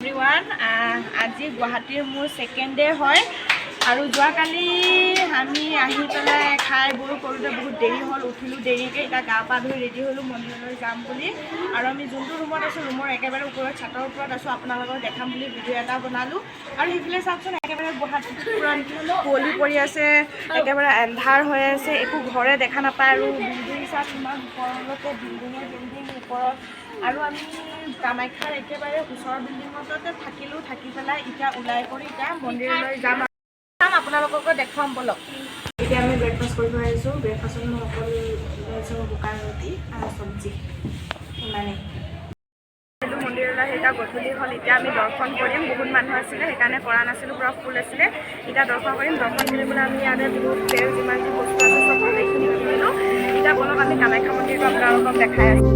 Everyone আজি গুৱাহাটীৰ মোৰ ছেকেণ্ড ডে হয় আৰু যোৱাকালি আমি আহি পেলাই খাই বৈ কৰোঁতে বহুত দেৰি হ'ল উঠিলোঁ দেৰিকৈ এতিয়া গা পা ধুই ৰেডি হ'লোঁ মন্দিৰলৈ যাম বুলি আৰু আমি যোনটো ৰুমত আছোঁ ৰুমৰ একেবাৰে ওপৰত ছাতৰ ওপৰত আছোঁ আপোনালোকক দেখাম বুলি ভিডিঅ' এটা বনালোঁ আৰু সেইফালে চাওকচোন একেবাৰে গুৱাহাটীত পূৰা কুঁৱলী পৰি আছে একেবাৰে এন্ধাৰ হৈ আছে একো ঘৰে দেখা নাপায় আৰু বিল্ডিং চাওক ইমান ওপৰলৈকে বিল্ডিং ওপৰত আৰু আমি কামাখ্যাৰ একেবাৰে ওচৰৰ বিল্ডিঙতে থাকিলোঁ থাকি পেলাই এতিয়া ওলাই কৰি এতিয়া মন্দিৰলৈ যাম আপোনালোককো দেখুৱাম বলক এতিয়া আমি ব্ৰেকফাষ্ট কৰিব আহিছোঁ ব্ৰেকফাষ্টত মই অকল লৈছোঁ শুকান ৰুটি আৰু চব্জি ইমানেই মন্দিৰলৈ আহি এতিয়া গধূলি হ'ল এতিয়া আমি দৰ্শন কৰিম বহুত মানুহ আছিলে সেইকাৰণে কৰা নাছিলোঁ পুৰা ফুল আছিলে এতিয়া দৰ্শন কৰিম দৰ্শন কৰিবলৈ আমি ইয়াতে বহুত তেল যিমান যি বস্তু আছে চব গোটেইখিনি কিনিলোঁ এতিয়া বলক আমি কামাখ্যা মন্দিৰটো আপোনালোকক দেখাই আছোঁ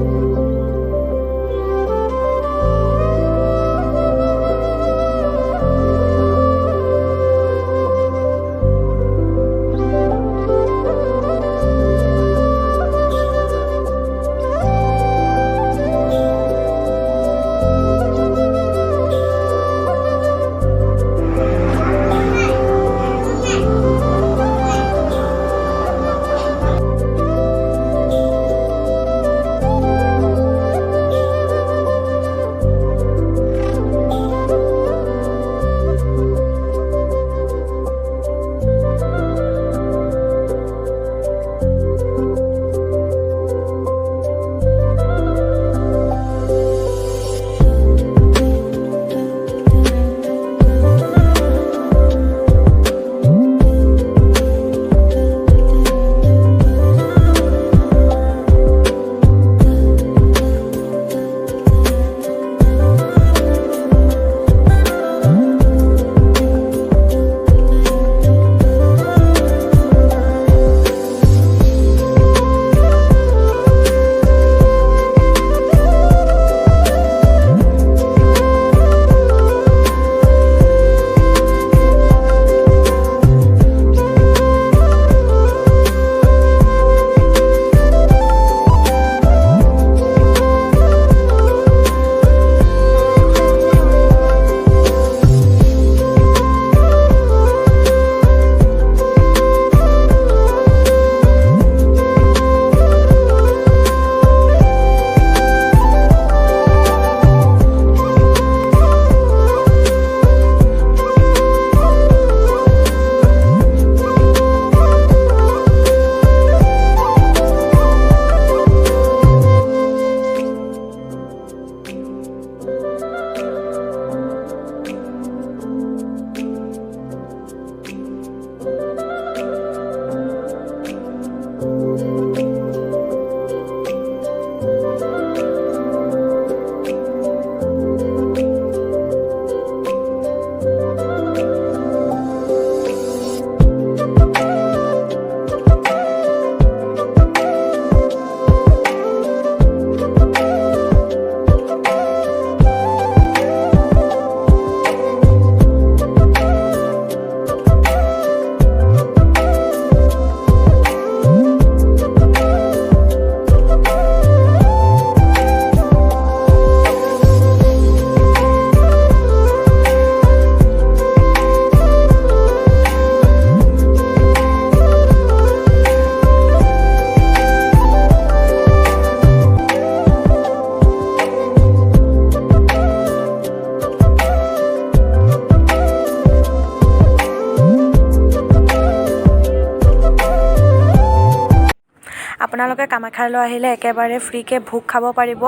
আপোনালোকে কামাখ্যালৈ আহিলে একেবাৰে ফ্ৰীকৈ ভোগ খাব পাৰিব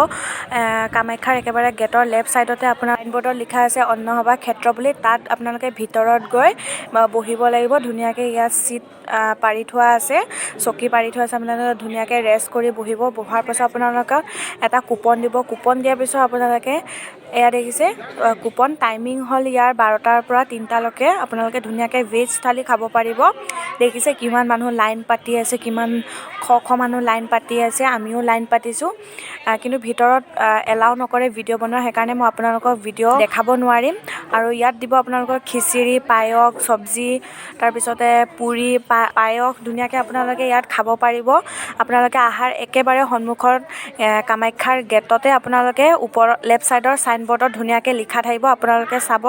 কামাখ্যাৰ একেবাৰে গেটৰ লেফ্ট ছাইডতে আপোনাৰ সাইনবোৰ্ডত লিখা আছে অন্নসভা ক্ষেত্ৰ বুলি তাত আপোনালোকে ভিতৰত গৈ বহিব লাগিব ধুনীয়াকৈ ইয়াত চিট পাৰি থোৱা আছে চকী পাৰি থোৱা আছে আপোনালোকে ধুনীয়াকৈ ৰেষ্ট কৰি বহিব বহাৰ পাছত আপোনালোকক এটা কুপন দিব কুপন দিয়াৰ পিছত আপোনালোকে এয়া দেখিছে কুপন টাইমিং হ'ল ইয়াৰ 12টাৰ পৰা 3টালৈকে আপোনালোকে ধুনীয়াকৈ ভেজ থালি খাব পাৰিব দেখিছে কিমান মানুহ লাইন পাতি আছে কিমান শ মানুহ লাইন পাতি আছে আমিও লাইন পাতিছোঁ কিন্তু ভিতৰত এলাউ নকৰে ভিডিঅ' বনোৱা, সেইকাৰণে মই আপোনালোকক ভিডিঅ' দেখাব নোৱাৰিম। আৰু ইয়াত দিব আপোনালোকৰ খিচিৰি, পায়স, চব্জি, তাৰপিছতে পুৰি, পায়স ধুনীয়াকৈ আপোনালোকে ইয়াত খাব পাৰিব। আপোনালোকে আহাৰ একেবাৰে সন্মুখত কামাখ্যাৰ গেটতে আপোনালোকে ওপৰৰ লেফ্ট ছাইডৰ ছাইনবৰ্ডত ধুনীয়াকৈ লিখা থাকিব, আপোনালোকে চাব,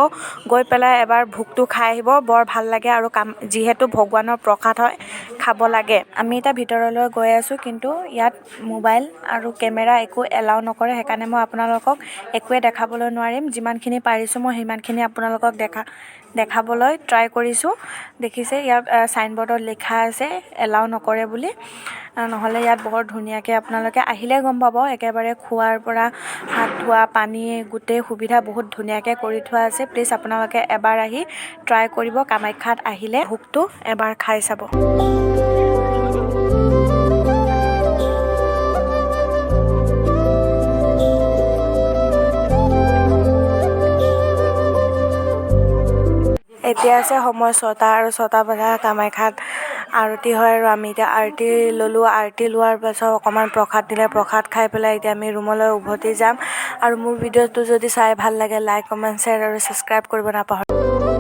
গৈ পেলাই এবাৰ ভোগটো খাই আহিব, বৰ ভাল লাগে। আৰু যিহেতু ভগৱানৰ প্ৰসাদ হয়, খাব লাগে। আমি এতিয়া ভিতৰলৈ গৈ আছোঁ, কিন্তু ইয়াত মোবাইল আৰু কেমেৰা একো এলাউ নকৰে, সেইকাৰণে মই আপোনালোকক একোৱে দেখাবলৈ নোৱাৰিম। যিমানখিনি পাৰিছোঁ মই সিমানখিনি আপোনালোকক দেখাবলৈ ট্ৰাই কৰিছোঁ। দেখিছে ইয়াত ছাইনবৰ্ডত লিখা আছে এলাউ নকৰে বুলি, নহ'লে ইয়াত বৰ ধুনীয়াকৈ আপোনালোকে আহিলে গম পাব, একেবাৰে খোৱাৰ পৰা হাত ধোৱা, পানী, গোটেই সুবিধা বহুত ধুনীয়াকৈ কৰি থোৱা আছে। প্লিজ আপোনালোকে এবাৰ আহি ট্ৰাই কৰিব, কামাখ্যাত আহিলে ভোগটো এবাৰ খাই চাব। এতিয়া আছে সময় 6টা, আৰু 6টা বজাত কামাখ্যাত আৰতি হয়। আৰু আমি এতিয়া আৰতি ল'লোঁ, আৰতি লোৱাৰ পাছত অকণমান প্ৰসাদ দিলে, প্ৰসাদ খাই পেলাই এতিয়া আমি ৰুমলৈ উভতি যাম। আৰু মোৰ ভিডিঅ'টো যদি চাই ভাল লাগে, লাইক, কমেণ্ট, শ্বেয়াৰ আৰু ছাবস্ক্ৰাইব কৰিব নাপাহৰিব।